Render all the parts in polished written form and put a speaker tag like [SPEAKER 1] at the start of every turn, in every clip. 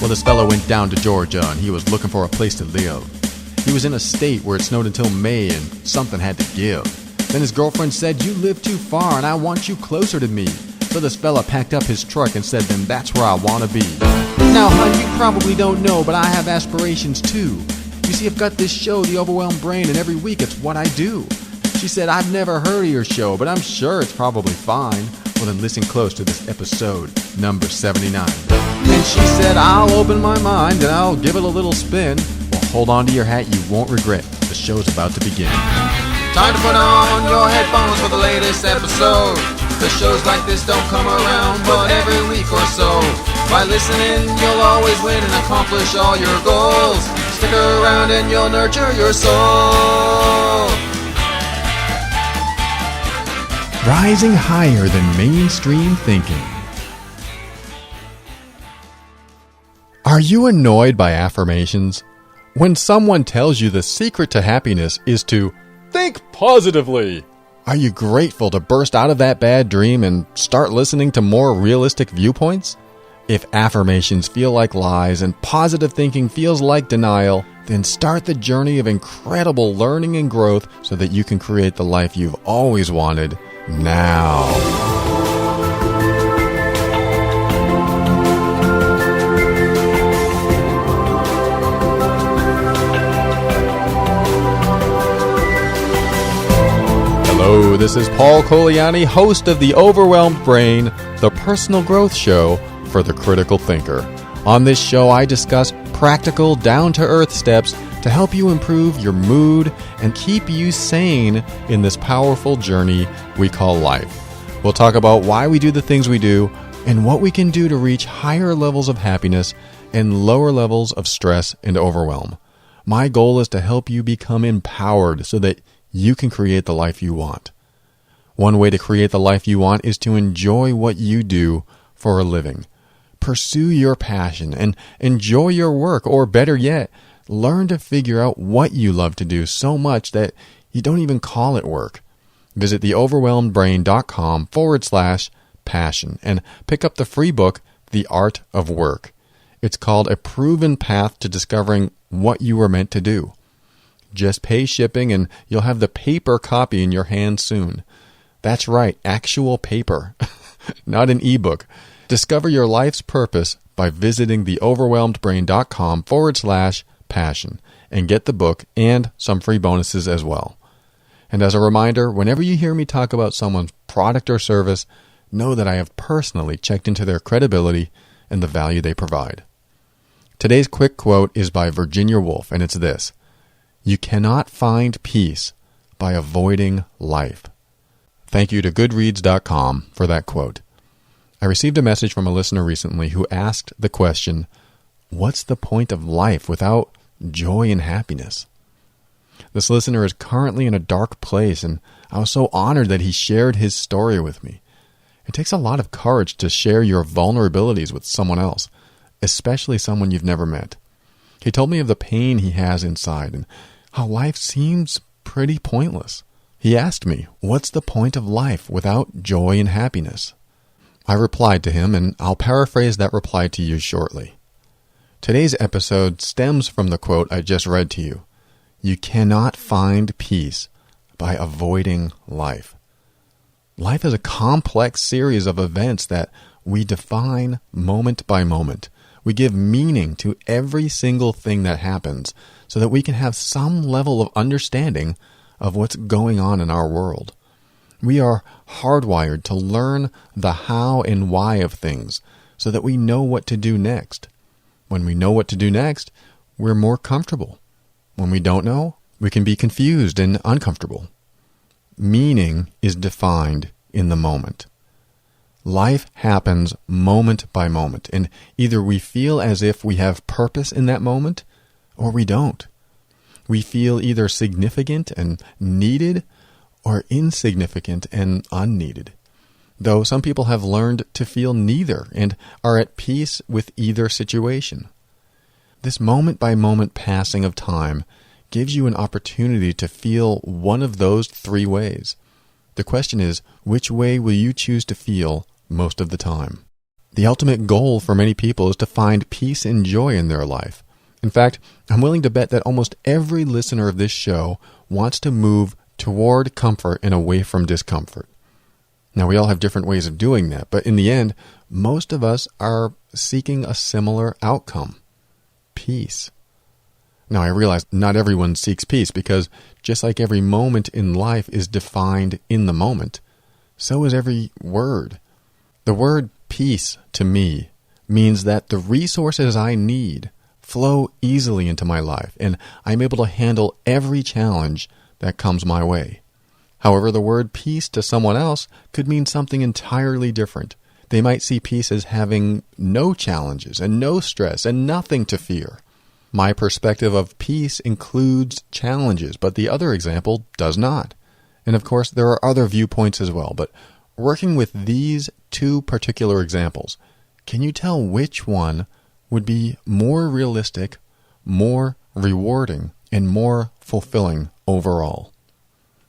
[SPEAKER 1] Well, this fellow went down to Georgia and he was looking for a place to live. He was in a state where it snowed until May and something had to give. Then his girlfriend said, "You live too far and I want you closer to me." So this fella packed up his truck and said, "Then that's where I want to be." Now, hun, you probably don't know, but I have aspirations too. You see, I've got this show, The Overwhelmed Brain, and every week it's what I do. She said, "I've never heard of your show, but I'm sure it's probably fine." Well, then listen close to this episode, number 79. And she said, "I'll open my mind and I'll give it a little spin." Well, hold on to your hat, you won't regret. The show's about to begin. Time to put on your headphones for the latest episode. The shows like this don't come around but every week or so. By listening, you'll always win and accomplish all your goals. Stick around and you'll nurture your soul. Rising higher than mainstream thinking. Are you annoyed by affirmations? When someone tells you the secret to happiness is to think positively. Are you grateful to burst out of that bad dream and start listening to more realistic viewpoints? If affirmations feel like lies and positive thinking feels like denial, then start the journey of incredible learning and growth so that you can create the life you've always wanted now. Hello, this is Paul Coliani, host of The Overwhelmed Brain, the personal growth show for the critical thinker. On this show, I discuss practical, down-to-earth steps to help you improve your mood and keep you sane in this powerful journey we call life. We'll talk about why we do the things we do and what we can do to reach higher levels of happiness and lower levels of stress and overwhelm. My goal is to help you become empowered so that you can create the life you want. One way to create the life you want is to enjoy what you do for a living. Pursue your passion and enjoy your work, or better yet, learn to figure out what you love to do so much that you don't even call it work. Visit theoverwhelmedbrain.com/passion and pick up the free book, The Art of Work. It's called A Proven Path to Discovering What You Were Meant to Do. Just pay shipping and you'll have the paper copy in your hands soon. That's right, actual paper, not an ebook. Discover your life's purpose by visiting theoverwhelmedbrain.com/passion and get the book and some free bonuses as well. And as a reminder, whenever you hear me talk about someone's product or service, know that I have personally checked into their credibility and the value they provide. Today's quick quote is by Virginia Woolf, and it's this: "You cannot find peace by avoiding life." Thank you to Goodreads.com for that quote. I received a message from a listener recently who asked the question, what's the point of life without joy and happiness? This listener is currently in a dark place, and I was so honored that he shared his story with me. It takes a lot of courage to share your vulnerabilities with someone else, especially someone you've never met. He told me of the pain he has inside and how life seems pretty pointless. He asked me, what's the point of life without joy and happiness? I replied to him, and I'll paraphrase that reply to you shortly. Today's episode stems from the quote I just read to you. You cannot find peace by avoiding life. Life is a complex series of events that we define moment by moment. We give meaning to every single thing that happens so that we can have some level of understanding of what's going on in our world. We are hardwired to learn the how and why of things so that we know what to do next. When we know what to do next, we're more comfortable. When we don't know, we can be confused and uncomfortable. Meaning is defined in the moment. Life happens moment by moment, and either we feel as if we have purpose in that moment, or we don't. We feel either significant and needed, or insignificant and unneeded. Though some people have learned to feel neither and are at peace with either situation. This moment-by-moment passing of time gives you an opportunity to feel one of those three ways. The question is, which way will you choose to feel most of the time? The ultimate goal for many people is to find peace and joy in their life. In fact, I'm willing to bet that almost every listener of this show wants to move toward comfort and away from discomfort. Now, we all have different ways of doing that, but in the end, most of us are seeking a similar outcome: peace. Now, I realize not everyone seeks peace because just like every moment in life is defined in the moment, so is every word. The word peace to me means that the resources I need flow easily into my life, and I'm able to handle every challenge that comes my way. However, the word peace to someone else could mean something entirely different. They might see peace as having no challenges and no stress and nothing to fear. My perspective of peace includes challenges, but the other example does not. And of course, there are other viewpoints as well, but working with these two particular examples, can you tell which one would be more realistic, more rewarding, and more fulfilling overall?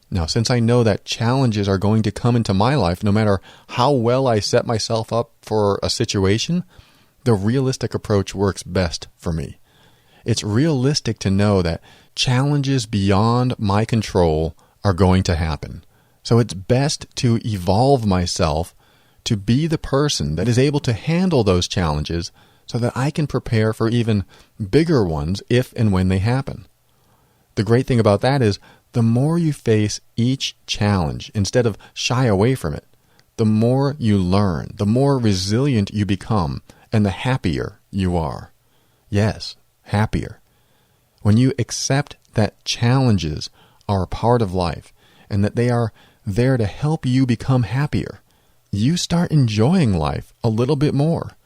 [SPEAKER 1] Now, since I know that challenges are going to come into my life no matter how well I set myself up for a situation, the realistic approach works best for me. It's realistic to know that challenges beyond my control are going to happen. So it's best to evolve myself to be the person that is able to handle those challenges so that I can prepare for even bigger ones if and when they happen. The great thing about that is the more you face each challenge instead of shy away from it, the more you learn, the more resilient you become, and the happier you are. Yes, happier. When you accept that challenges are a part of life and that they are there to help you become happier, you start enjoying life a little bit more.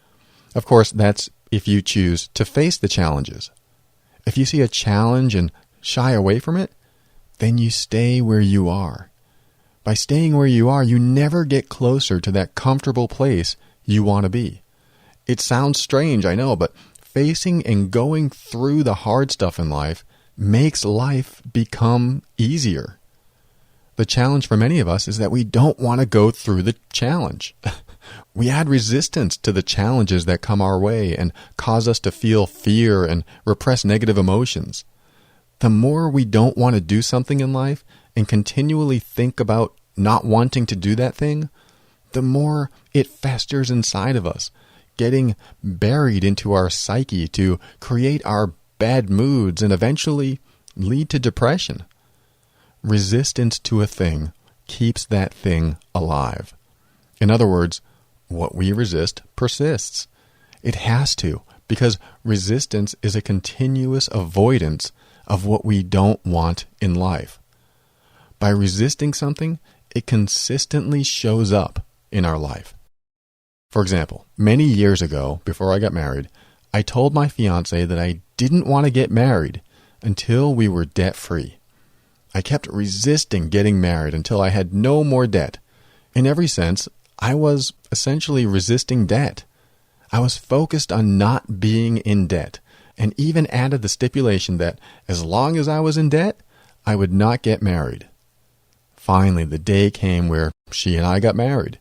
[SPEAKER 1] Of course, that's if you choose to face the challenges. If you see a challenge and shy away from it, then you stay where you are. By staying where you are, you never get closer to that comfortable place you want to be. It sounds strange, I know, but facing and going through the hard stuff in life makes life become easier. The challenge for many of us is that we don't want to go through the challenge. We add resistance to the challenges that come our way and cause us to feel fear and repress negative emotions. The more we don't want to do something in life and continually think about not wanting to do that thing, the more it festers inside of us, getting buried into our psyche to create our bad moods and eventually lead to depression. Resistance to a thing keeps that thing alive. In other words, what we resist persists. It has to, because resistance is a continuous avoidance of what we don't want in life. By resisting something, it consistently shows up in our life. For example, many years ago, before I got married, I told my fiancée that I didn't want to get married until we were debt-free. I kept resisting getting married until I had no more debt. In every sense, I was essentially resisting debt. I was focused on not being in debt, and even added the stipulation that as long as I was in debt, I would not get married. Finally, the day came where she and I got married.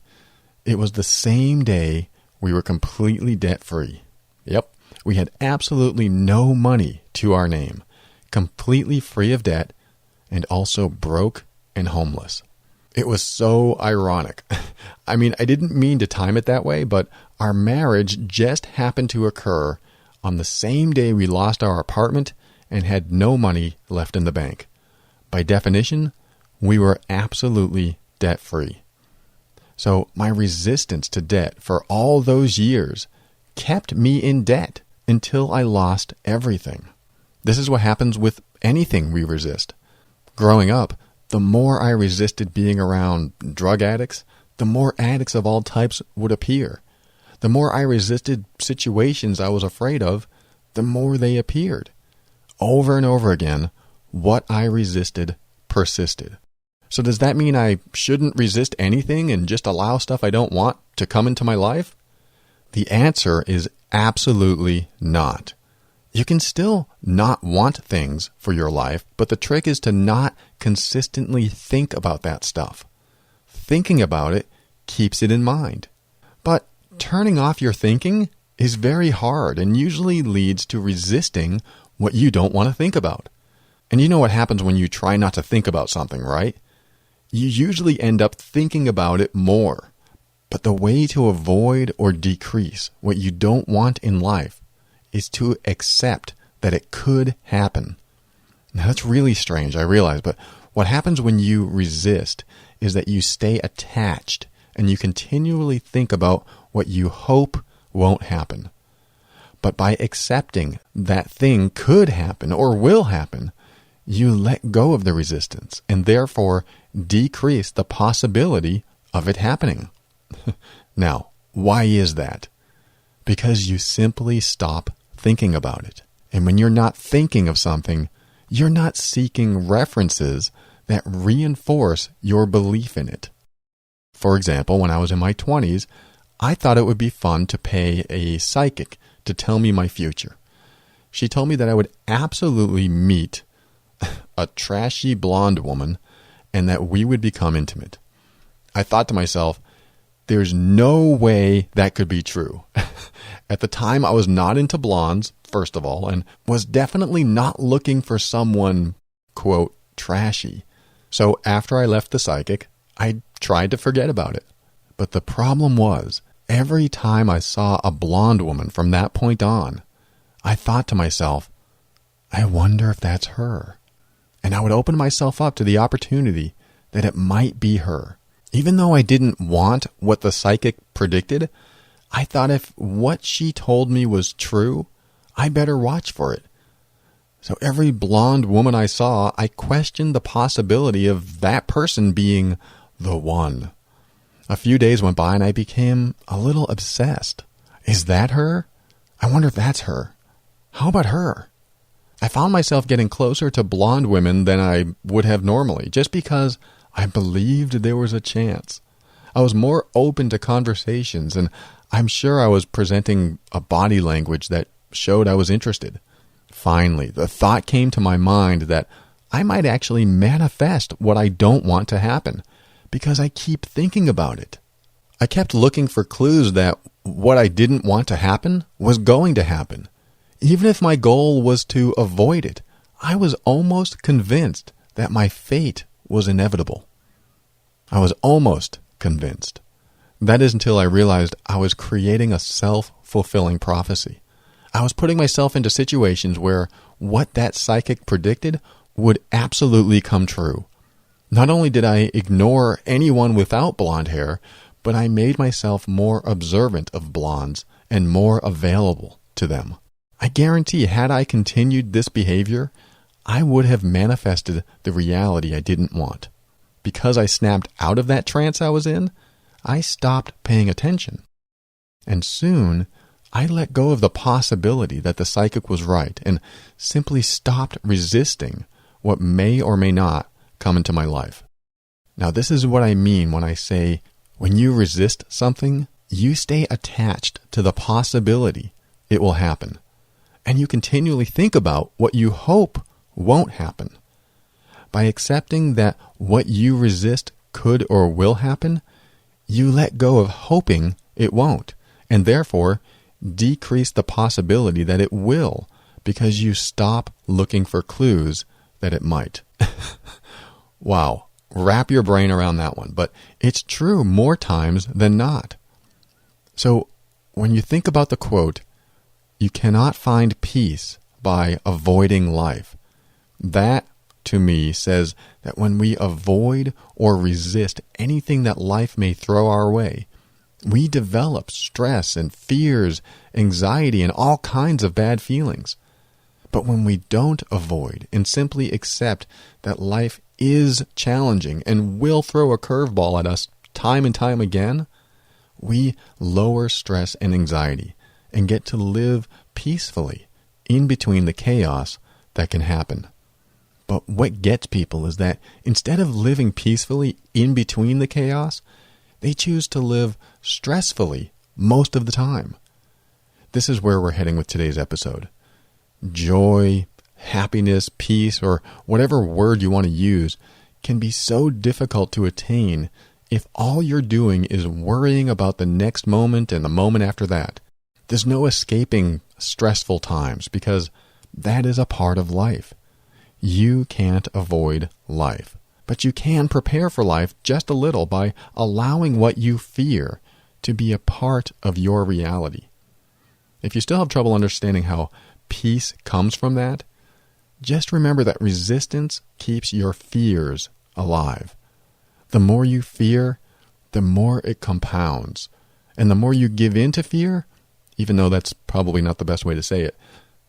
[SPEAKER 1] It was the same day we were completely debt-free. Yep, we had absolutely no money to our name, completely free of debt, and also broke and homeless. It was so ironic. I mean, I didn't mean to time it that way, but our marriage just happened to occur on the same day we lost our apartment and had no money left in the bank. By definition, we were absolutely debt-free. So my resistance to debt for all those years kept me in debt until I lost everything. This is what happens with anything we resist. Growing up, the more I resisted being around drug addicts, the more addicts of all types would appear. The more I resisted situations I was afraid of, the more they appeared. Over and over again, what I resisted persisted. So does that mean I shouldn't resist anything and just allow stuff I don't want to come into my life? The answer is absolutely not. You can still not want things for your life, but the trick is to not consistently think about that stuff. Thinking about it keeps it in mind. But turning off your thinking is very hard and usually leads to resisting what you don't want to think about. And you know what happens when you try not to think about something, right? You usually end up thinking about it more. But the way to avoid or decrease what you don't want in life is to accept that it could happen. Now that's really strange, I realize, but what happens when you resist is that you stay attached and you continually think about what you hope won't happen. But by accepting that thing could happen or will happen, you let go of the resistance and therefore decrease the possibility of it happening. Now, why is that? Because you simply stop thinking about it. And when you're not thinking of something, you're not seeking references that reinforce your belief in it. For example, when I was in my 20s, I thought it would be fun to pay a psychic to tell me my future. She told me that I would absolutely meet a trashy blonde woman and that we would become intimate. I thought to myself, there's no way that could be true. At the time, I was not into blondes, first of all, and was definitely not looking for someone, quote, trashy. So after I left the psychic, I tried to forget about it. But the problem was, every time I saw a blonde woman from that point on, I thought to myself, I wonder if that's her. And I would open myself up to the opportunity that it might be her. Even though I didn't want what the psychic predicted, I thought if what she told me was true, I better watch for it. So every blonde woman I saw, I questioned the possibility of that person being the one. A few days went by and I became a little obsessed. Is that her? I wonder if that's her. How about her? I found myself getting closer to blonde women than I would have normally, just because I believed there was a chance. I was more open to conversations, and I'm sure I was presenting a body language that showed I was interested. Finally, the thought came to my mind that I might actually manifest what I don't want to happen, because I keep thinking about it. I kept looking for clues that what I didn't want to happen was going to happen. Even if my goal was to avoid it, I was almost convinced that my fate was inevitable. I was almost convinced. That is until I realized I was creating a self-fulfilling prophecy. I was putting myself into situations where what that psychic predicted would absolutely come true. Not only did I ignore anyone without blonde hair, but I made myself more observant of blondes and more available to them. I guarantee had I continued this behavior, I would have manifested the reality I didn't want. Because I snapped out of that trance I was in, I stopped paying attention. And soon, I let go of the possibility that the psychic was right and simply stopped resisting what may or may not come into my life. Now, this is what I mean when I say, when you resist something, you stay attached to the possibility it will happen. And you continually think about what you hope won't happen. By accepting that what you resist could or will happen, you let go of hoping it won't, and therefore decrease the possibility that it will, because you stop looking for clues that it might. Wow, wrap your brain around that one, but it's true more times than not. So when you think about the quote, you cannot find peace by avoiding life, that to me says that when we avoid or resist anything that life may throw our way, we develop stress and fears, anxiety, and all kinds of bad feelings. But when we don't avoid and simply accept that life is challenging and will throw a curveball at us time and time again, we lower stress and anxiety and get to live peacefully in between the chaos that can happen. But what gets people is that instead of living peacefully in between the chaos, they choose to live stressfully most of the time. This is where we're heading with today's episode. Joy, happiness, peace, or whatever word you want to use can be so difficult to attain If all you're doing is worrying about the next moment and the moment after that, there's no escaping stressful times because that is a part of life. You can't avoid life, but you can prepare for life just a little by allowing what you fear to be a part of your reality. If you still have trouble understanding how peace comes from that, just remember that resistance keeps your fears alive. The more you fear, the more it compounds. And the more you give in to fear, even though that's probably not the best way to say it,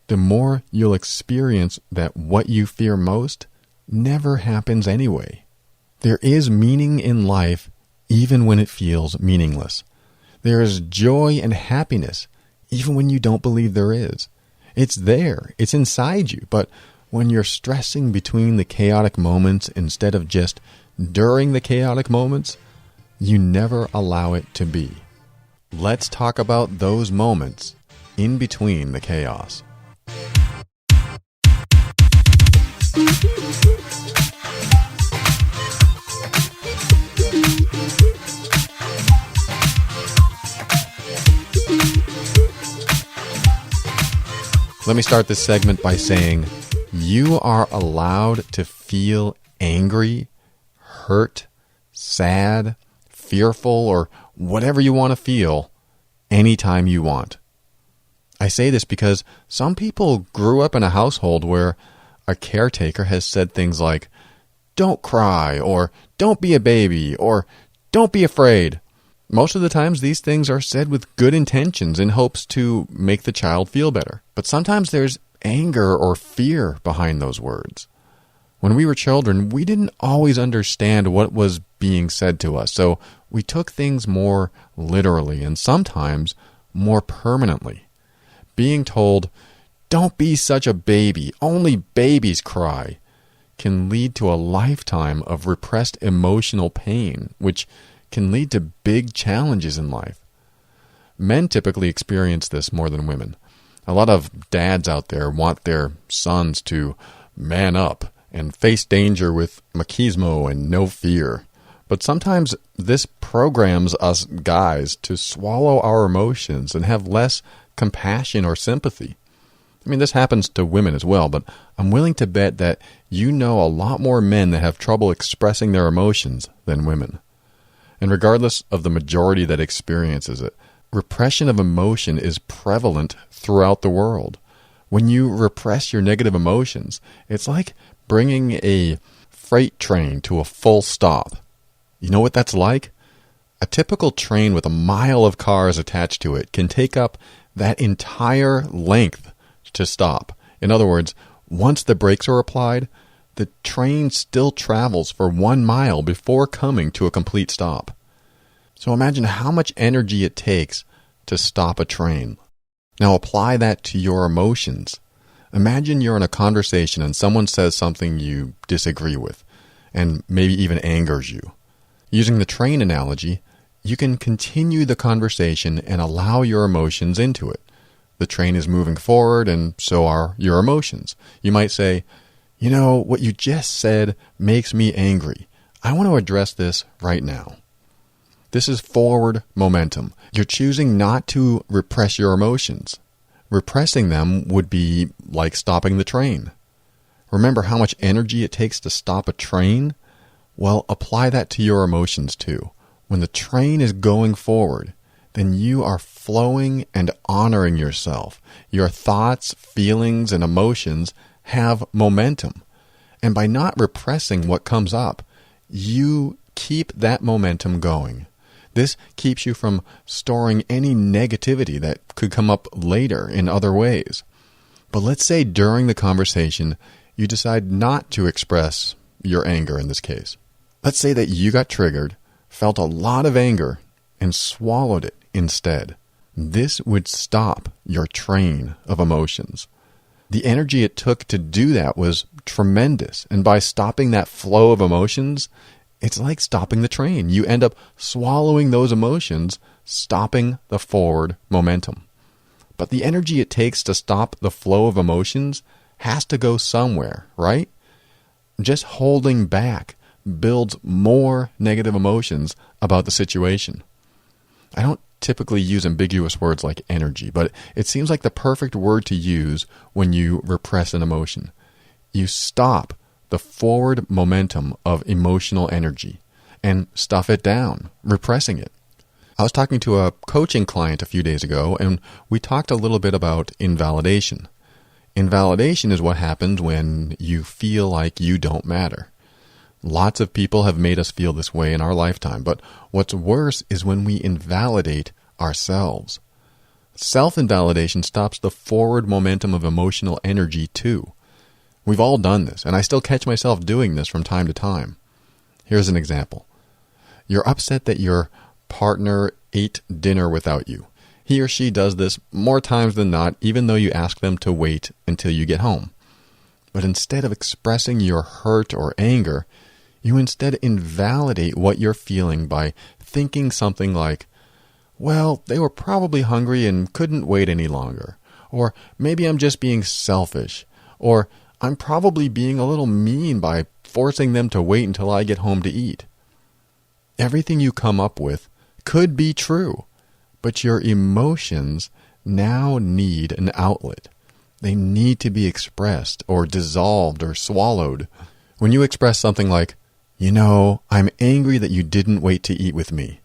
[SPEAKER 1] the more you'll experience that what you fear most never happens anyway. There is meaning in life even when it feels meaningless. There is joy and happiness even when you don't believe there is. It's there. It's inside you. But when you're stressing between the chaotic moments instead of just during the chaotic moments, you never allow it to be. Let's talk about those moments in between the chaos. Let me start this segment by saying you are allowed to feel angry, hurt, sad, fearful, or whatever you want to feel anytime you want. I say this because some people grew up in a household where a caretaker has said things like, "Don't cry," or "Don't be a baby," or "Don't be afraid." Most of the times these things are said with good intentions in hopes to make the child feel better. But sometimes there's anger or fear behind those words. When we were children, we didn't always understand what was being said to us, so we took things more literally and sometimes more permanently. Being told, "Don't be such a baby, only babies cry," can lead to a lifetime of repressed emotional pain, which can lead to big challenges in life. Men typically experience this more than women. A lot of dads out there want their sons to man up and face danger with machismo and no fear. But sometimes this programs us guys to swallow our emotions and have less compassion or sympathy. I mean, this happens to women as well, but I'm willing to bet that you know a lot more men that have trouble expressing their emotions than women. And regardless of the majority that experiences it, repression of emotion is prevalent throughout the world. When you repress your negative emotions, it's like bringing a freight train to a full stop. You know what that's like? A typical train with a mile of cars attached to it can take up that entire length to stop. In other words, once the brakes are applied, the train still travels for 1 mile before coming to a complete stop. So imagine how much energy it takes to stop a train. Now apply that to your emotions. Imagine you're in a conversation and someone says something you disagree with, and maybe even angers you. Using the train analogy, you can continue the conversation and allow your emotions into it. The train is moving forward, and so are your emotions. You might say, "You know, what you just said makes me angry. I want to address this right now." This is forward momentum. You're choosing not to repress your emotions. Repressing them would be like stopping the train. Remember how much energy it takes to stop a train? Well, apply that to your emotions too. When the train is going forward, then you are flowing and honoring yourself. Your thoughts, feelings, and emotions have momentum. And by not repressing what comes up, you keep that momentum going. This keeps you from storing any negativity that could come up later in other ways. But let's say during the conversation, you decide not to express your anger in this case. Let's say that you got triggered, felt a lot of anger, and swallowed it instead. This would stop your train of emotions. The energy it took to do that was tremendous, and by stopping that flow of emotions, it's like stopping the train. You end up swallowing those emotions, stopping the forward momentum. But the energy it takes to stop the flow of emotions has to go somewhere, right? Just holding back builds more negative emotions about the situation. I don't typically use ambiguous words like energy, but it seems like the perfect word to use when you repress an emotion. You stop the forward momentum of emotional energy and stuff it down, repressing it. I was talking to a coaching client a few days ago, and we talked a little bit about invalidation. Invalidation is what happens when you feel like you don't matter. Lots of people have made us feel this way in our lifetime, but what's worse is when we invalidate ourselves. Self-invalidation stops the forward momentum of emotional energy too. We've all done this, and I still catch myself doing this from time to time. Here's an example. You're upset that your partner ate dinner without you. He or she does this more times than not, even though you ask them to wait until you get home. But instead of expressing your hurt or anger, you instead invalidate what you're feeling by thinking something like, well, they were probably hungry and couldn't wait any longer. Or maybe I'm just being selfish. Or I'm probably being a little mean by forcing them to wait until I get home to eat. Everything you come up with could be true, but your emotions now need an outlet. They need to be expressed or dissolved or swallowed. When you express something like, I'm angry that you didn't wait to eat with me,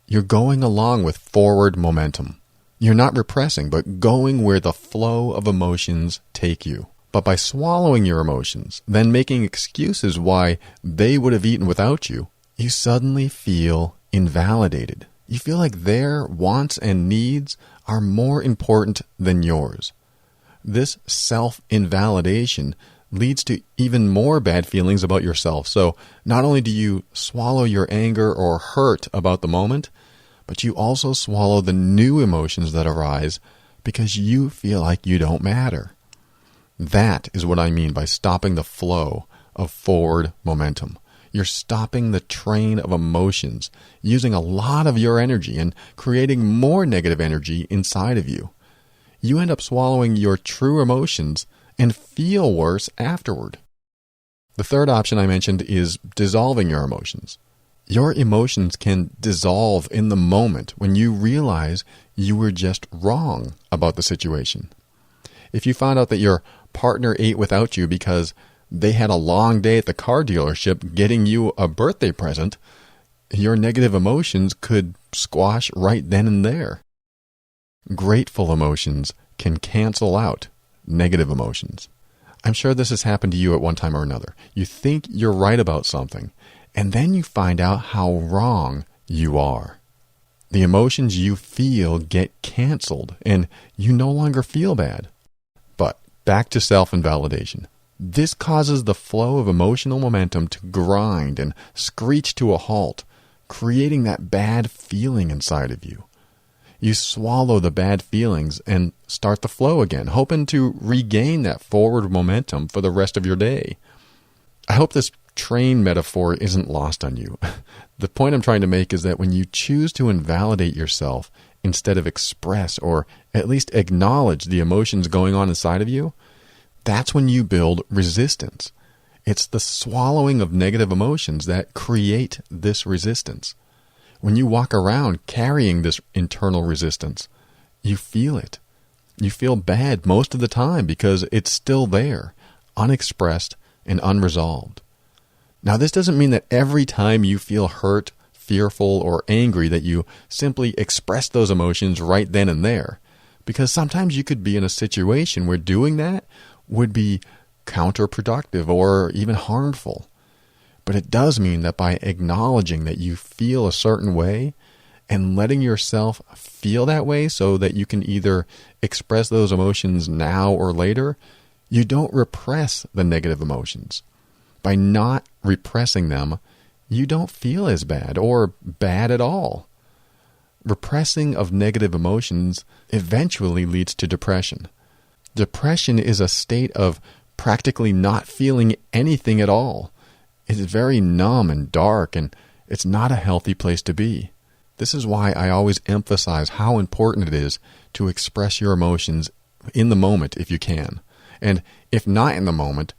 [SPEAKER 1] you're going along with forward momentum. You're not repressing, but going where the flow of emotions take you. But by swallowing your emotions, then making excuses why they would have eaten without you, you suddenly feel invalidated. You feel like their wants and needs are more important than yours. This self-invalidation leads to even more bad feelings about yourself. So not only do you swallow your anger or hurt about the moment, but you also swallow the new emotions that arise because you feel like you don't matter. That is what I mean by stopping the flow of forward momentum. You're stopping the train of emotions, using a lot of your energy and creating more negative energy inside of you. You end up swallowing your true emotions and feel worse afterward. The third option I mentioned is dissolving your emotions. Your emotions can dissolve in the moment when you realize you were just wrong about the situation. If you found out that your partner ate without you because they had a long day at the car dealership getting you a birthday present, your negative emotions could squash right then and there. Grateful emotions can cancel out negative emotions. I'm sure this has happened to you at one time or another. You think you're right about something, and then you find out how wrong you are. The emotions you feel get canceled, and you no longer feel bad. But back to self-invalidation. This causes the flow of emotional momentum to grind and screech to a halt, creating that bad feeling inside of you. You swallow the bad feelings and start the flow again, hoping to regain that forward momentum for the rest of your day. I hope this train metaphor isn't lost on you. The point I'm trying to make is that when you choose to invalidate yourself instead of express or at least acknowledge the emotions going on inside of you, that's when you build resistance. It's the swallowing of negative emotions that create this resistance. When you walk around carrying this internal resistance, you feel it. You feel bad most of the time because it's still there, unexpressed and unresolved. Now, this doesn't mean that every time you feel hurt, fearful, or angry that you simply express those emotions right then and there, because sometimes you could be in a situation where doing that would be counterproductive or even harmful. But it does mean that by acknowledging that you feel a certain way and letting yourself feel that way so that you can either express those emotions now or later, you don't repress the negative emotions. By not repressing them, you don't feel as bad or bad at all. Repressing of negative emotions eventually leads to depression. Depression is a state of practically not feeling anything at all. It is very numb and dark, and it's not a healthy place to be. This is why I always emphasize how important it is to express your emotions in the moment if you can. And if not in the moment,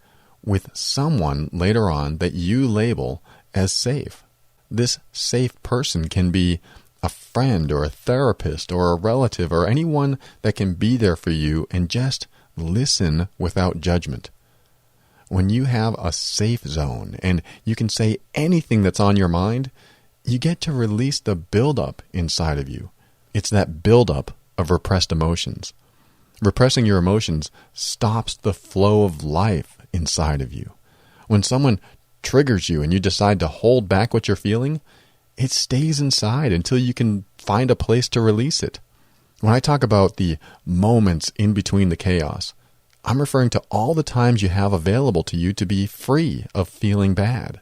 [SPEAKER 1] with someone later on that you label as safe. This safe person can be a friend or a therapist or a relative or anyone that can be there for you and just listen without judgment. When you have a safe zone and you can say anything that's on your mind, you get to release the buildup inside of you. It's that buildup of repressed emotions. Repressing your emotions stops the flow of life inside of you. When someone triggers you and you decide to hold back what you're feeling, it stays inside until you can find a place to release it. When I talk about the moments in between the chaos, I'm referring to all the times you have available to you to be free of feeling bad.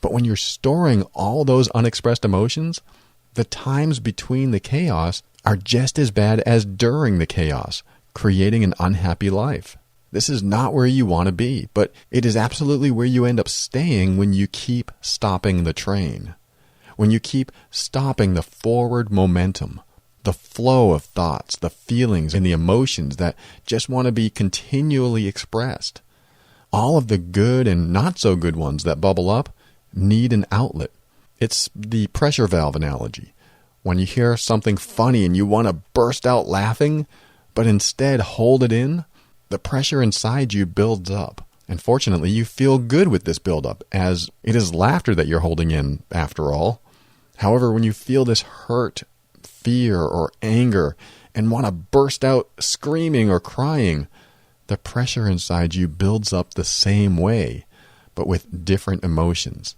[SPEAKER 1] But when you're storing all those unexpressed emotions, the times between the chaos are just as bad as during the chaos, creating an unhappy life. This is not where you want to be, but it is absolutely where you end up staying when you keep stopping the train. When you keep stopping the forward momentum, the flow of thoughts, the feelings, and the emotions that just want to be continually expressed. All of the good and not so good ones that bubble up need an outlet. It's the pressure valve analogy. When you hear something funny and you want to burst out laughing, but instead hold it in, the pressure inside you builds up. And fortunately, you feel good with this buildup, as it is laughter that you're holding in after all. However, when you feel this hurt, fear, or anger, and want to burst out screaming or crying, the pressure inside you builds up the same way, but with different emotions,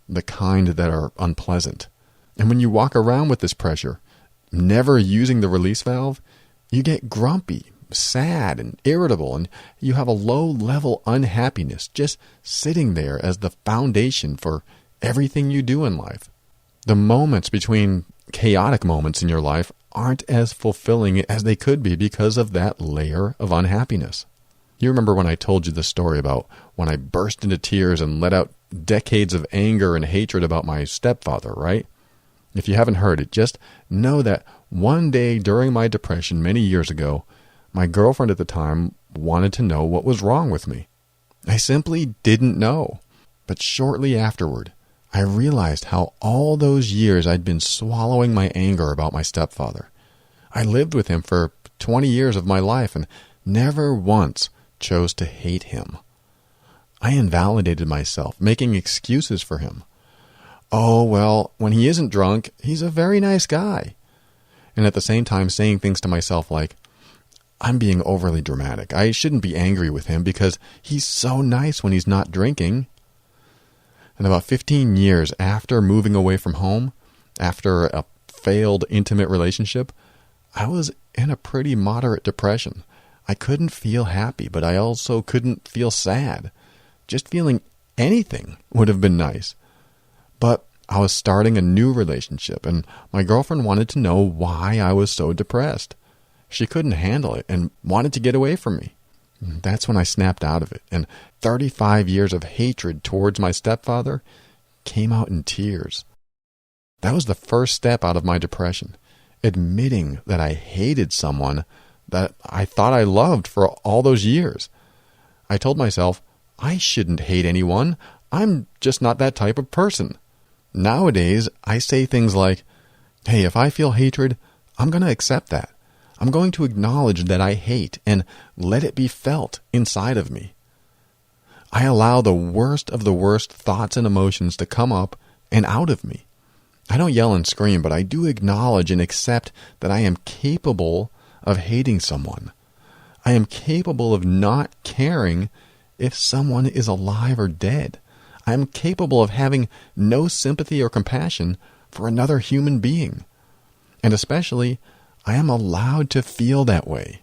[SPEAKER 1] the kind that are unpleasant. And when you walk around with this pressure, never using the release valve, you get grumpy, sad, and irritable, and you have a low-level unhappiness just sitting there as the foundation for everything you do in life. The moments between chaotic moments in your life aren't as fulfilling as they could be because of that layer of unhappiness. You remember when I told you the story about when I burst into tears and let out decades of anger and hatred about my stepfather, right? If you haven't heard it, just know that one day during my depression many years ago, my girlfriend at the time wanted to know what was wrong with me. I simply didn't know. But shortly afterward, I realized how all those years I'd been swallowing my anger about my stepfather. I lived with him for 20 years of my life and never once chose to hate him. I invalidated myself, making excuses for him. Oh, well, when he isn't drunk, he's a very nice guy. And at the same time saying things to myself like, I'm being overly dramatic. I shouldn't be angry with him because he's so nice when he's not drinking. And about 15 years after moving away from home, after a failed intimate relationship, I was in a pretty moderate depression. I couldn't feel happy, but I also couldn't feel sad. Just feeling anything would have been nice. But I was starting a new relationship, and my girlfriend wanted to know why I was so depressed. She couldn't handle it and wanted to get away from me. That's when I snapped out of it, and 35 years of hatred towards my stepfather came out in tears. That was the first step out of my depression, admitting that I hated someone that I thought I loved for all those years. I told myself, I shouldn't hate anyone. I'm just not that type of person. Nowadays, I say things like, hey, if I feel hatred, I'm going to accept that. I'm going to acknowledge that I hate and let it be felt inside of me. I allow the worst of the worst thoughts and emotions to come up and out of me. I don't yell and scream, but I do acknowledge and accept that I am capable of hating someone. I am capable of not caring if someone is alive or dead. I am capable of having no sympathy or compassion for another human being. And especially, I am allowed to feel that way.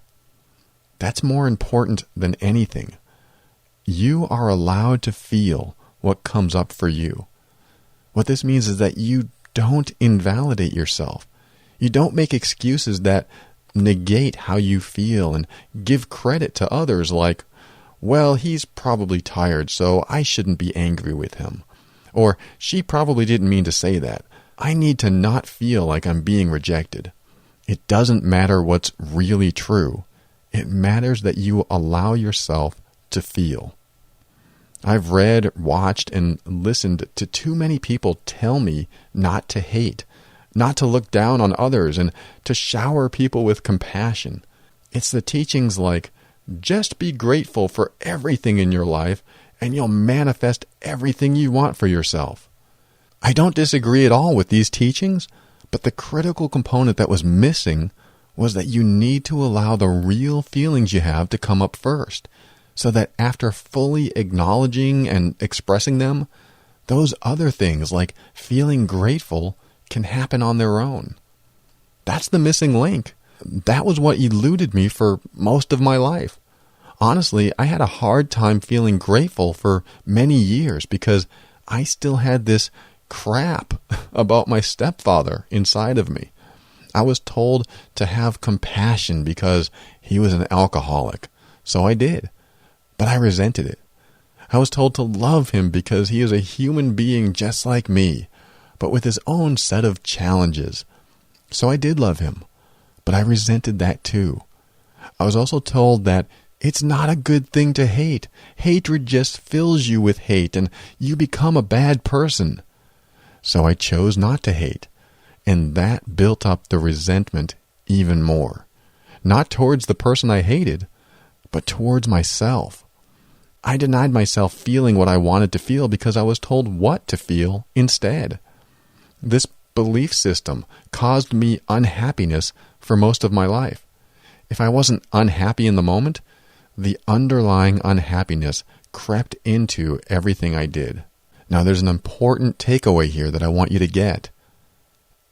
[SPEAKER 1] That's more important than anything. You are allowed to feel what comes up for you. What this means is that you don't invalidate yourself. You don't make excuses that negate how you feel and give credit to others like, well, he's probably tired, so I shouldn't be angry with him. Or, she probably didn't mean to say that. I need to not feel like I'm being rejected. It doesn't matter what's really true. It matters that you allow yourself to feel. I've read, watched, and listened to too many people tell me not to hate, not to look down on others, and to shower people with compassion. It's the teachings like, just be grateful for everything in your life, and you'll manifest everything you want for yourself. I don't disagree at all with these teachings, but the critical component that was missing was that you need to allow the real feelings you have to come up first, so that after fully acknowledging and expressing them, those other things like feeling grateful can happen on their own. That's the missing link. That was what eluded me for most of my life. Honestly, I had a hard time feeling grateful for many years because I still had this crap about my stepfather inside of me. I was told to have compassion because he was an alcoholic, so I did, but I resented it. I was told to love him because he is a human being just like me, but with his own set of challenges. So I did love him, but I resented that too. I was also told that it's not a good thing to hate. Hatred just fills you with hate and you become a bad person. So I chose not to hate, and that built up the resentment even more. Not towards the person I hated, but towards myself. I denied myself feeling what I wanted to feel because I was told what to feel instead. This belief system caused me unhappiness for most of my life. If I wasn't unhappy in the moment, the underlying unhappiness crept into everything I did. Now, there's an important takeaway here that I want you to get.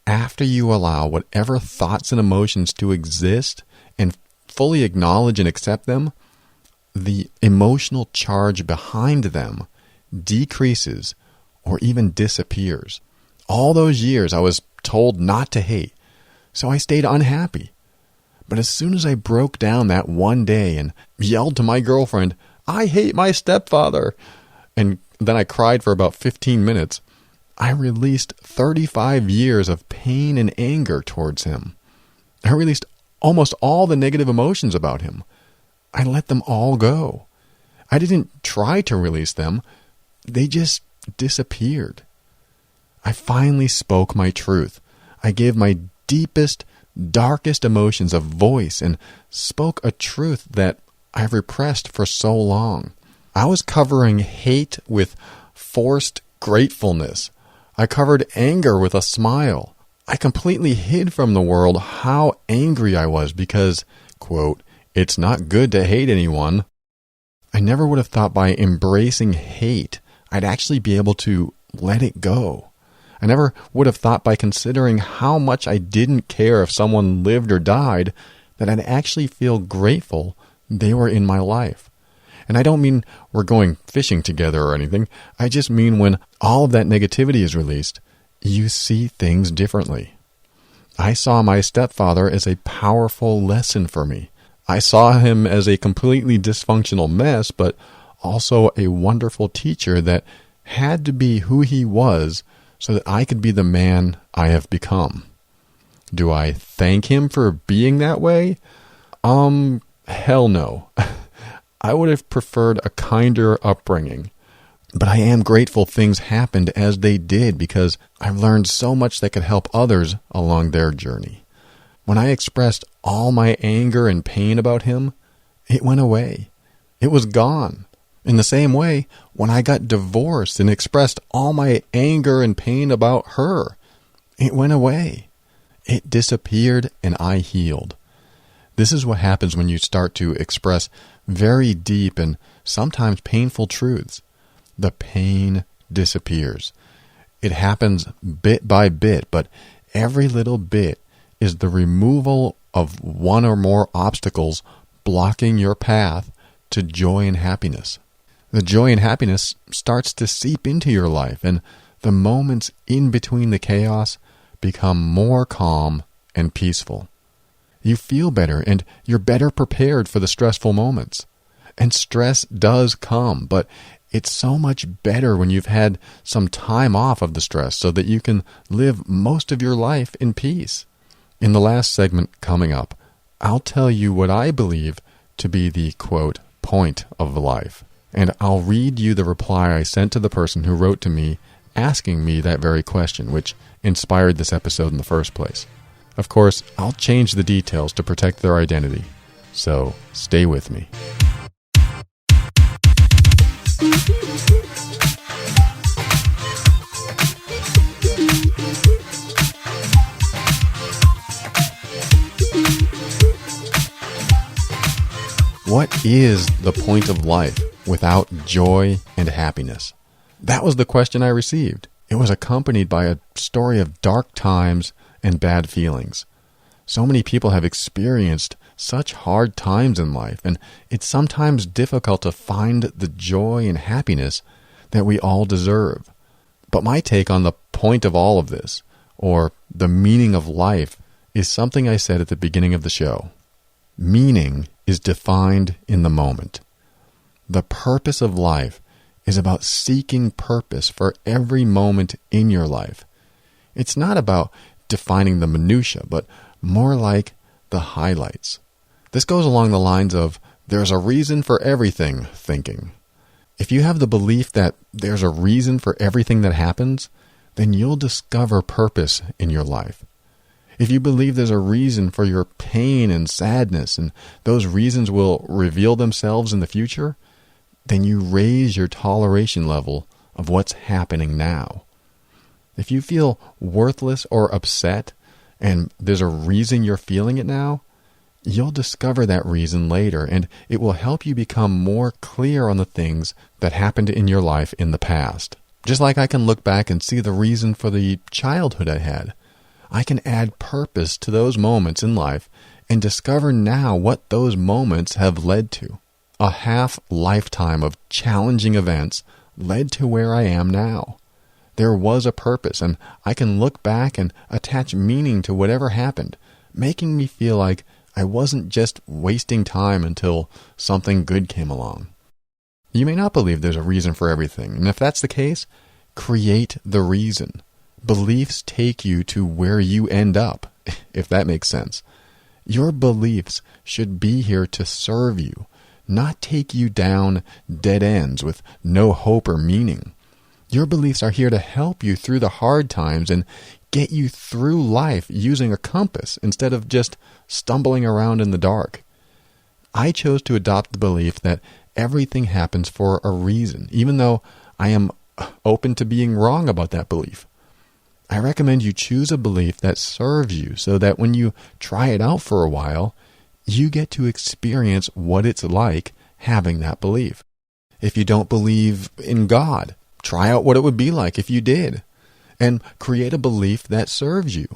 [SPEAKER 1] After you allow whatever thoughts and emotions to exist and fully acknowledge and accept them, the emotional charge behind them decreases or even disappears. All those years I was told not to hate, so I stayed unhappy. But as soon as I broke down that one day and yelled to my girlfriend, "I hate my stepfather," and then I cried for about 15 minutes, I released 35 years of pain and anger towards him. I released almost all the negative emotions about him. I let them all go. I didn't try to release them. They just disappeared. I finally spoke my truth. I gave my deepest, darkest emotions a voice and spoke a truth that I've repressed for so long. I was covering hate with forced gratefulness. I covered anger with a smile. I completely hid from the world how angry I was because, quote, "it's not good to hate anyone." I never would have thought by embracing hate, I'd actually be able to let it go. I never would have thought by considering how much I didn't care if someone lived or died, that I'd actually feel grateful they were in my life. And I don't mean we're going fishing together or anything. I just mean when all of that negativity is released, you see things differently. I saw my stepfather as a powerful lesson for me. I saw him as a completely dysfunctional mess, but also a wonderful teacher that had to be who he was so that I could be the man I have become. Do I thank him for being that way? Hell no. I would have preferred a kinder upbringing. But I am grateful things happened as they did because I've learned so much that could help others along their journey. When I expressed all my anger and pain about him, it went away. It was gone. In the same way, when I got divorced and expressed all my anger and pain about her, it went away. It disappeared and I healed. This is what happens when you start to express very deep and sometimes painful truths. The pain disappears. It happens bit by bit, but every little bit is the removal of one or more obstacles blocking your path to joy and happiness. The joy and happiness starts to seep into your life, and the moments in between the chaos become more calm and peaceful. You feel better, and you're better prepared for the stressful moments. And stress does come, but it's so much better when you've had some time off of the stress so that you can live most of your life in peace. In the last segment coming up, I'll tell you what I believe to be the, quote, point of life. And I'll read you the reply I sent to the person who wrote to me asking me that very question, which inspired this episode in the first place. Of course, I'll change the details to protect their identity, so stay with me. What is the point of life without joy and happiness? That was the question I received. It was accompanied by a story of dark times and bad feelings. So many people have experienced such hard times in life, and it's sometimes difficult to find the joy and happiness that we all deserve. But my take on the point of all of this, or the meaning of life, is something I said at the beginning of the show. Meaning is defined in the moment. The purpose of life is about seeking purpose for every moment in your life. It's not about defining the minutia, but more like the highlights. This goes along the lines of there's a reason for everything thinking. If you have the belief that there's a reason for everything that happens, then you'll discover purpose in your life. If you believe there's a reason for your pain and sadness, and those reasons will reveal themselves in the future, then you raise your toleration level of what's happening now. If you feel worthless or upset, and there's a reason you're feeling it now, you'll discover that reason later, and it will help you become more clear on the things that happened in your life in the past. Just like I can look back and see the reason for the childhood I had. I can add purpose to those moments in life and discover now what those moments have led to. A half-lifetime of challenging events led to where I am now. There was a purpose, and I can look back and attach meaning to whatever happened, making me feel like I wasn't just wasting time until something good came along. You may not believe there's a reason for everything, and if that's the case, create the reason. Beliefs take you to where you end up, if that makes sense. Your beliefs should be here to serve you, not take you down dead ends with no hope or meaning. Your beliefs are here to help you through the hard times and get you through life using a compass instead of just stumbling around in the dark. I chose to adopt the belief that everything happens for a reason, even though I am open to being wrong about that belief. I recommend you choose a belief that serves you so that when you try it out for a while, you get to experience what it's like having that belief. If you don't believe in God, try out what it would be like if you did, and create a belief that serves you.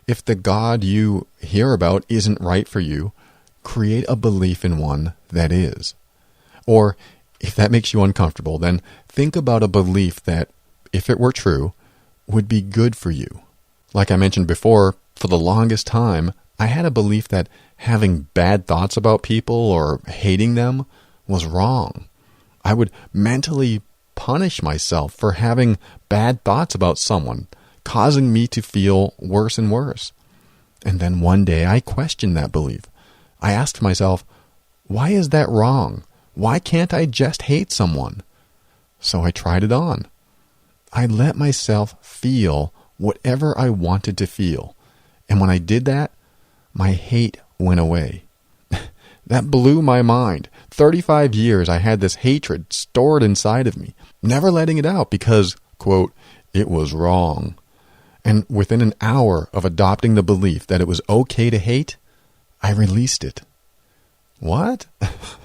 [SPEAKER 1] If the God you hear about isn't right for you, create a belief in one that is. Or, if that makes you uncomfortable, then think about a belief that, if it were true, would be good for you. Like I mentioned before, for the longest time, I had a belief that having bad thoughts about people or hating them was wrong. I would mentally punish myself for having bad thoughts about someone, causing me to feel worse and worse. And then one day I questioned that belief. I asked myself, why is that wrong? Why can't I just hate someone? So I tried it on. I let myself feel whatever I wanted to feel. And when I did that, my hate went away. That blew my mind. 35 years I had this hatred stored inside of me, never letting it out because, quote, it was wrong. And within an hour of adopting the belief that it was okay to hate, I released it. What?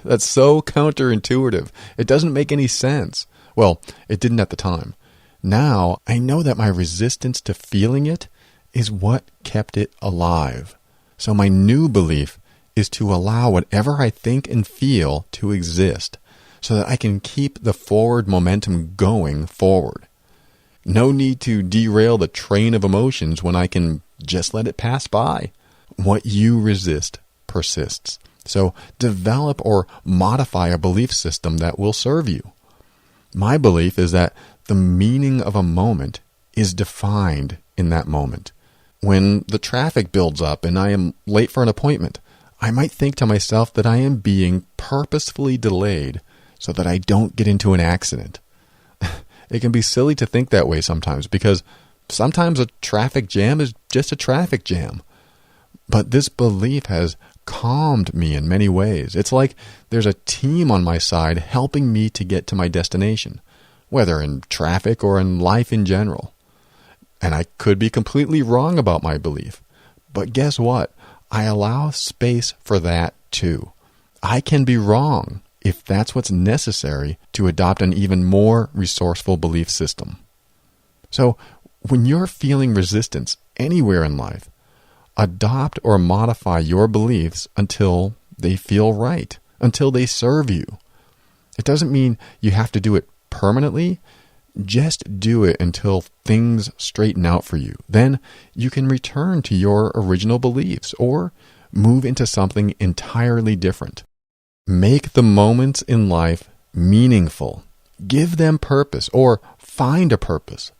[SPEAKER 1] That's so counterintuitive. It doesn't make any sense. Well, it didn't at the time. Now, I know that my resistance to feeling it is what kept it alive. So my new belief is to allow whatever I think and feel to exist so that I can keep the forward momentum going forward. No need to derail the train of emotions when I can just let it pass by. What you resist persists. So develop or modify a belief system that will serve you. My belief is that the meaning of a moment is defined in that moment. When the traffic builds up and I am late for an appointment, I might think to myself that I am being purposefully delayed so that I don't get into an accident. It can be silly to think that way sometimes because sometimes a traffic jam is just a traffic jam. But this belief has calmed me in many ways. It's like there's a team on my side helping me to get to my destination, whether in traffic or in life in general. And I could be completely wrong about my belief. But guess what? I allow space for that too. I can be wrong if that's what's necessary to adopt an even more resourceful belief system. So, when you're feeling resistance anywhere in life, adopt or modify your beliefs until they feel right, until they serve you. It doesn't mean you have to do it permanently. Just do it until things straighten out for you. Then you can return to your original beliefs or move into something entirely different. Make the moments in life meaningful. Give them purpose or find a purpose.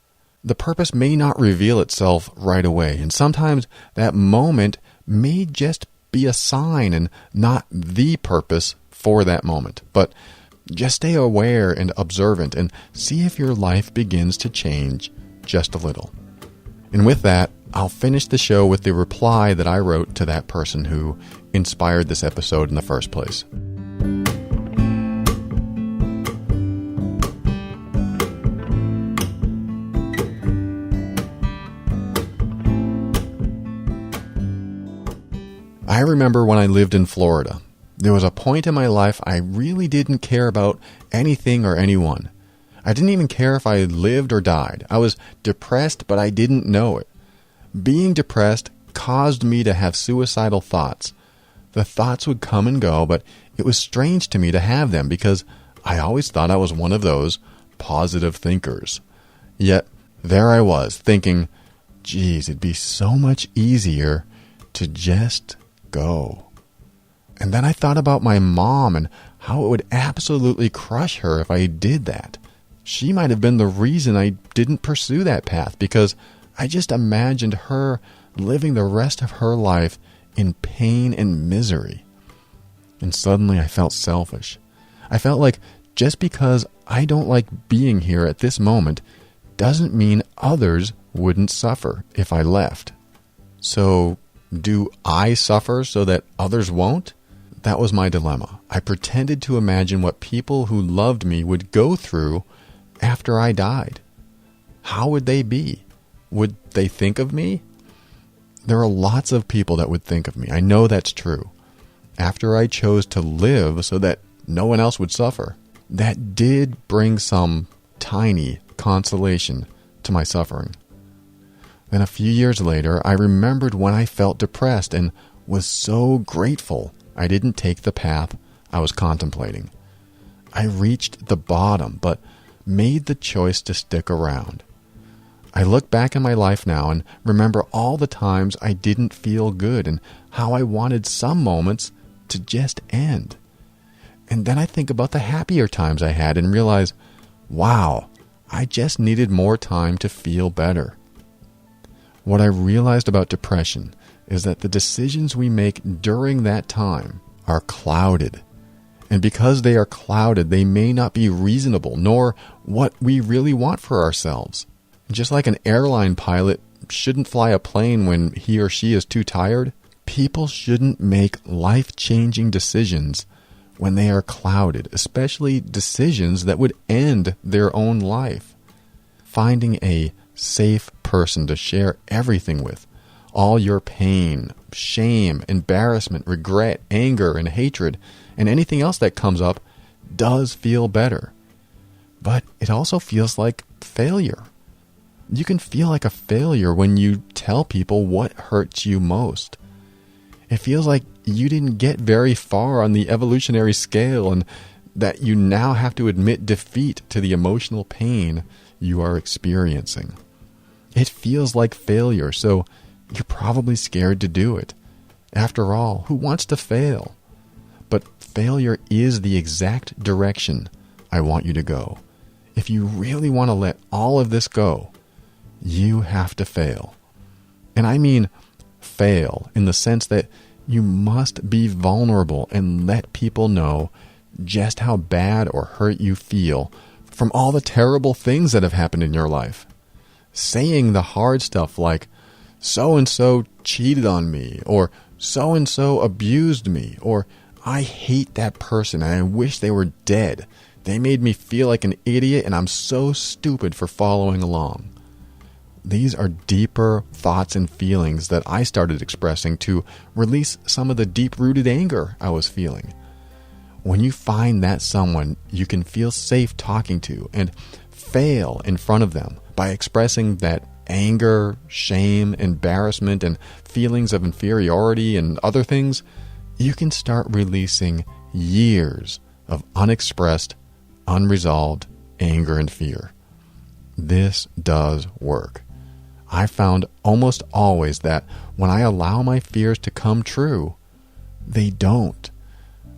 [SPEAKER 1] The purpose may not reveal itself right away, and sometimes that moment may just be a sign and not the purpose for that moment. But just stay aware and observant and see if your life begins to change just a little. And with that, I'll finish the show with the reply that I wrote to that person who inspired this episode in the first place. I remember when I lived in Florida. There was a point in my life I really didn't care about anything or anyone. I didn't even care if I lived or died. I was depressed, but I didn't know it. Being depressed caused me to have suicidal thoughts. The thoughts would come and go, but it was strange to me to have them because I always thought I was one of those positive thinkers. Yet, there I was thinking, geez, it'd be so much easier to just go. And then I thought about my mom and how it would absolutely crush her if I did that. She might have been the reason I didn't pursue that path because I just imagined her living the rest of her life in pain and misery. And suddenly I felt selfish. I felt like just because I don't like being here at this moment doesn't mean others wouldn't suffer if I left. So, do I suffer so that others won't? That was my dilemma. I pretended to imagine what people who loved me would go through after I died. How would they be? Would they think of me? There are lots of people that would think of me. I know that's true. After I chose to live so that no one else would suffer, that did bring some tiny consolation to my suffering. Then a few years later, I remembered when I felt depressed and was so grateful I didn't take the path I was contemplating. I reached the bottom, but made the choice to stick around. I look back in my life now and remember all the times I didn't feel good and how I wanted some moments to just end. And then I think about the happier times I had and realize, wow, I just needed more time to feel better. What I realized about depression is that the decisions we make during that time are clouded. And because they are clouded, they may not be reasonable, nor what we really want for ourselves. Just like an airline pilot shouldn't fly a plane when he or she is too tired, people shouldn't make life-changing decisions when they are clouded, especially decisions that would end their own life. Finding a safe person to share everything with, all your pain, shame, embarrassment, regret, anger, and hatred, and anything else that comes up, does feel better. But it also feels like failure. You can feel like a failure when you tell people what hurts you most. It feels like you didn't get very far on the evolutionary scale and that you now have to admit defeat to the emotional pain you are experiencing. It feels like failure, so you're probably scared to do it. After all, who wants to fail? But failure is the exact direction I want you to go. If you really want to let all of this go, you have to fail. And I mean fail in the sense that you must be vulnerable and let people know just how bad or hurt you feel from all the terrible things that have happened in your life. Saying the hard stuff like, so-and-so cheated on me, or so-and-so abused me, or I hate that person and I wish they were dead. They made me feel like an idiot and I'm so stupid for following along. These are deeper thoughts and feelings that I started expressing to release some of the deep-rooted anger I was feeling. When you find that someone you can feel safe talking to and fail in front of them by expressing that anger, shame, embarrassment, and feelings of inferiority and other things, you can start releasing years of unexpressed, unresolved anger and fear. This does work. I found almost always that when I allow my fears to come true, they don't.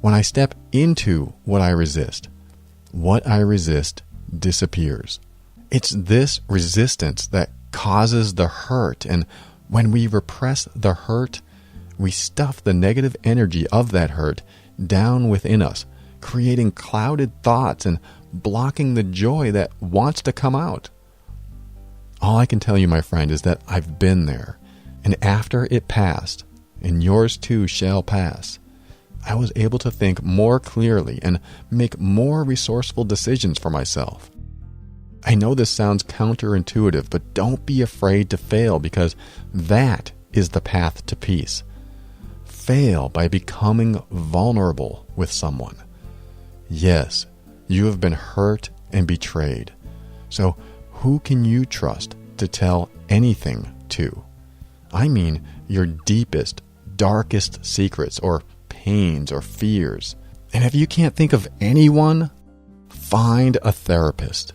[SPEAKER 1] When I step into what I resist disappears. It's this resistance that causes the hurt, and when we repress the hurt, we stuff the negative energy of that hurt down within us, creating clouded thoughts and blocking the joy that wants to come out. All I can tell you, my friend, is that I've been there, and after it passed, and yours too shall pass, I was able to think more clearly and make more resourceful decisions for myself. I know this sounds counterintuitive, but don't be afraid to fail, because that is the path to peace. Fail by becoming vulnerable with someone. Yes, you have been hurt and betrayed. So who can you trust to tell anything to? I mean, your deepest, darkest secrets or pains or fears. And if you can't think of anyone, find a therapist.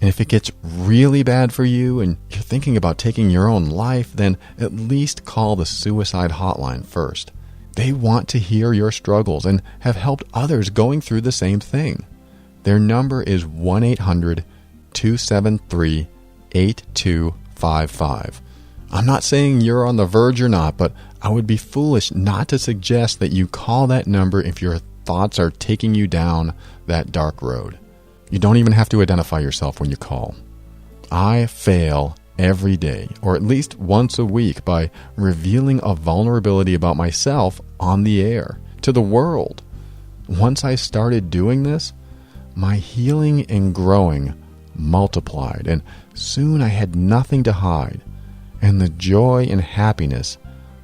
[SPEAKER 1] And if it gets really bad for you and you're thinking about taking your own life, then at least call the suicide hotline first. They want to hear your struggles and have helped others going through the same thing. Their number is 1-800-273-8255. I'm not saying you're on the verge or not, but I would be foolish not to suggest that you call that number if your thoughts are taking you down that dark road. You don't even have to identify yourself when you call. I fail every day, or at least once a week, by revealing a vulnerability about myself on the air, to the world. Once I started doing this, my healing and growing multiplied, and soon I had nothing to hide, and the joy and happiness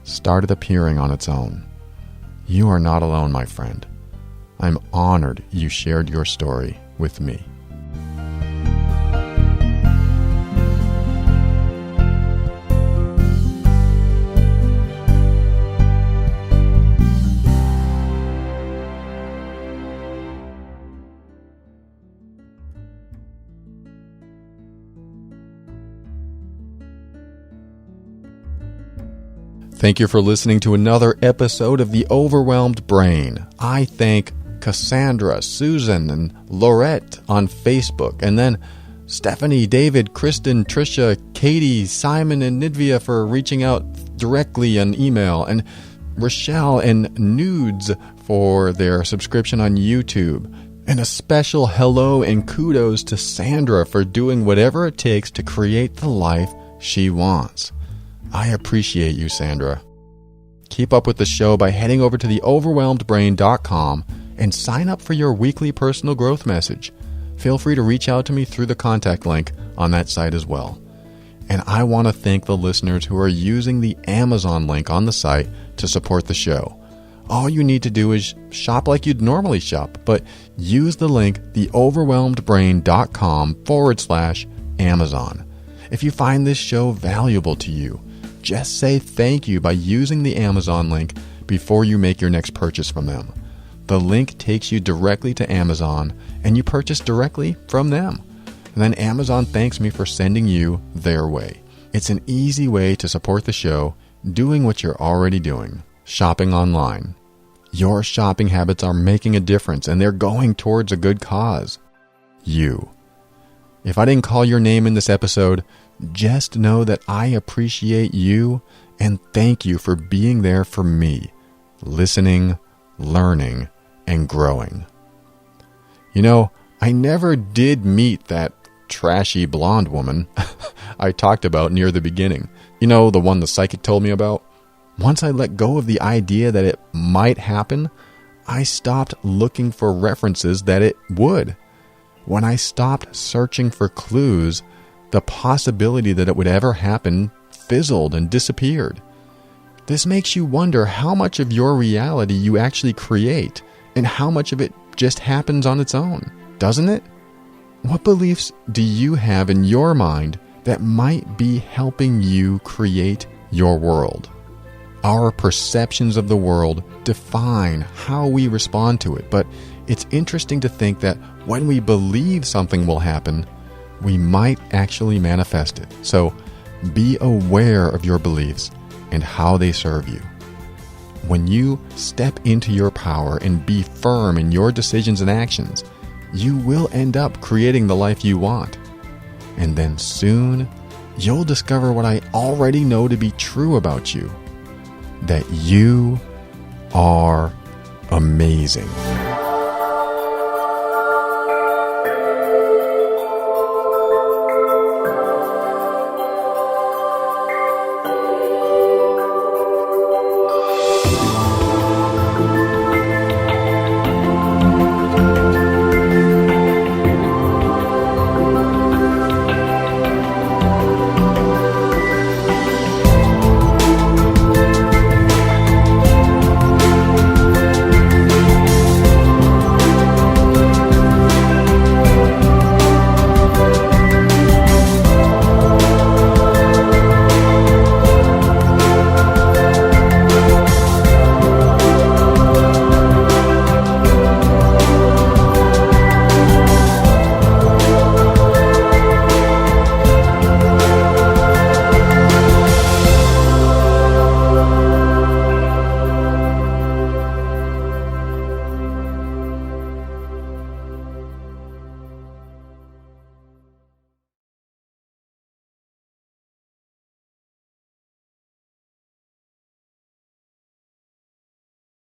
[SPEAKER 1] started appearing on its own. You are not alone, my friend. I'm honored you shared your story with me. Thank you for listening to another episode of The Overwhelmed Brain. I thank Cassandra, Susan, and Laurette on Facebook, and then Stephanie, David, Kristen, Trisha, Katie, Simon, and Nidvia for reaching out directly on email, and Rochelle and Nudes for their subscription on YouTube. And a special hello and kudos to Sandra for doing whatever it takes to create the life she wants. I appreciate you, Sandra. Keep up with the show by heading over to theoverwhelmedbrain.com and sign up for your weekly personal growth message. Feel free to reach out to me through the contact link on that site as well. And I want to thank the listeners who are using the Amazon link on the site to support the show. All you need to do is shop like you'd normally shop, but use the link theoverwhelmedbrain.com/Amazon. If you find this show valuable to you, just say thank you by using the Amazon link before you make your next purchase from them. The link takes you directly to Amazon, and you purchase directly from them. And then Amazon thanks me for sending you their way. It's an easy way to support the show, doing what you're already doing, shopping online. Your shopping habits are making a difference, and they're going towards a good cause. You. If I didn't call your name in this episode, just know that I appreciate you and thank you for being there for me, listening, learning, and growing. I never did meet that trashy blonde woman I talked about near the beginning. The one the psychic told me about? Once I let go of the idea that it might happen, I stopped looking for references that it would. When I stopped searching for clues, the possibility that it would ever happen fizzled and disappeared. This makes you wonder how much of your reality you actually create and how much of it just happens on its own, doesn't it? What beliefs do you have in your mind that might be helping you create your world? Our perceptions of the world define how we respond to it, but it's interesting to think that when we believe something will happen, we might actually manifest it. So be aware of your beliefs and how they serve you. When you step into your power and be firm in your decisions and actions, you will end up creating the life you want. And then soon, you'll discover what I already know to be true about you, that you are amazing.